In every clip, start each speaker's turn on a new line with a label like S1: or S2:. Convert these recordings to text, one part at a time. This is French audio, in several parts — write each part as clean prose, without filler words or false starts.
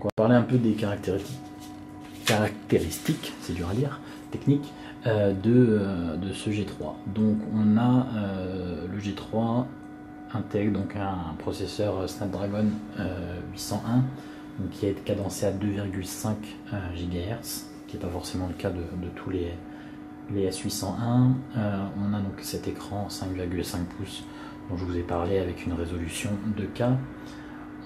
S1: On va parler un peu des caractéristiques, c'est dur à dire, techniques, de ce G3. Donc on a le G3 intègre donc un processeur Snapdragon 801 donc, qui est cadencé à 2,5 GHz, qui n'est pas forcément le cas de tous les S801. On a donc cet écran 5,5 pouces dont je vous ai parlé avec une résolution 2K.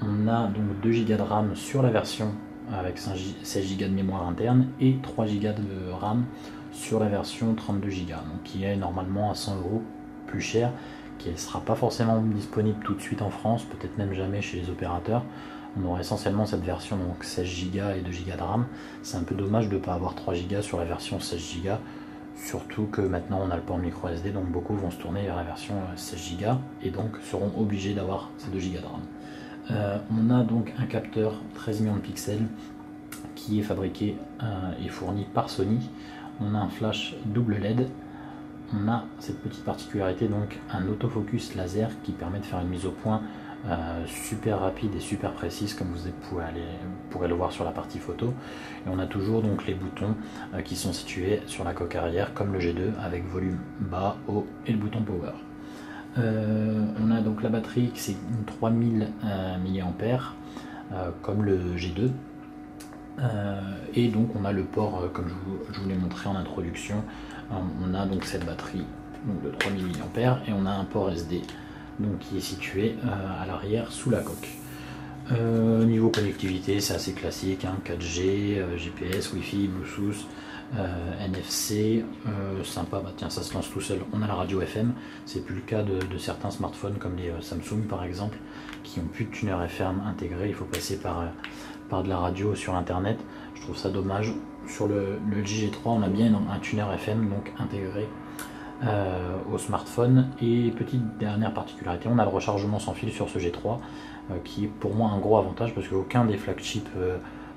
S1: On a donc 2 Go de RAM sur la version avec 16 Go de mémoire interne et 3 Go de RAM sur la version 32 Go, donc qui est normalement à 100 € plus cher, qui ne sera pas forcément disponible tout de suite en France, peut-être même jamais chez les opérateurs. On aura essentiellement cette version donc 16 Go et 2 Go de RAM. C'est un peu dommage de ne pas avoir 3 Go sur la version 16 Go, surtout que maintenant on a le port micro SD, donc beaucoup vont se tourner vers la version 16 Go et donc seront obligés d'avoir ces 2 Go de RAM. On a donc un capteur 13 millions de pixels qui est fabriqué et fourni par Sony. On a un flash double LED. On a cette petite particularité, donc un autofocus laser qui permet de faire une mise au point super rapide et super précise, comme vous pourrez le voir sur la partie photo. Et on a toujours donc les boutons qui sont situés sur la coque arrière comme le G2 avec volume bas, haut et le bouton power. On a donc la batterie qui c'est une 3000 mAh comme le G2 et donc on a le port comme je vous l'ai montré en introduction. On a donc cette batterie donc de 3000 mAh et on a un port SD donc qui est situé à l'arrière sous la coque. Niveau connectivité, c'est assez classique, hein, 4G, GPS, Wi-Fi, Bluetooth, NFC, sympa, bah tiens, ça se lance tout seul. On a la radio FM, c'est plus le cas de certains smartphones comme les Samsung par exemple, qui ont plus de tuner FM intégré, il faut passer par de la radio sur internet. Je trouve ça dommage. Sur le LG G3, on a bien un tuner FM donc intégré au smartphone. Et petite dernière particularité, on a le rechargement sans fil sur ce G3 qui est pour moi un gros avantage parce qu'aucun des flagships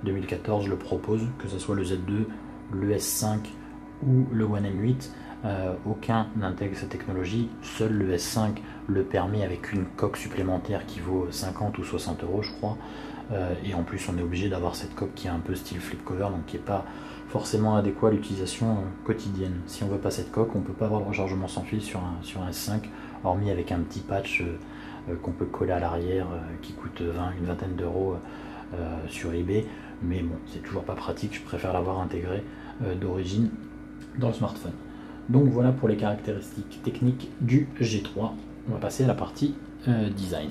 S1: 2014 le propose, que ce soit le Z2, le S5 ou le One M8. Aucun n'intègre cette technologie, seul le S5 le permet avec une coque supplémentaire qui vaut 50 ou 60 € je crois, et en plus on est obligé d'avoir cette coque qui est un peu style flip cover, donc qui n'est pas forcément adéquat à l'utilisation quotidienne. Si on veut pas cette coque, on peut pas avoir le rechargement sans fil sur un S5, hormis avec un petit patch qu'on peut coller à l'arrière qui coûte une vingtaine d'euros sur eBay, mais bon, c'est toujours pas pratique, je préfère l'avoir intégré d'origine dans le smartphone. Donc voilà pour les caractéristiques techniques du G3. On va passer à la partie design.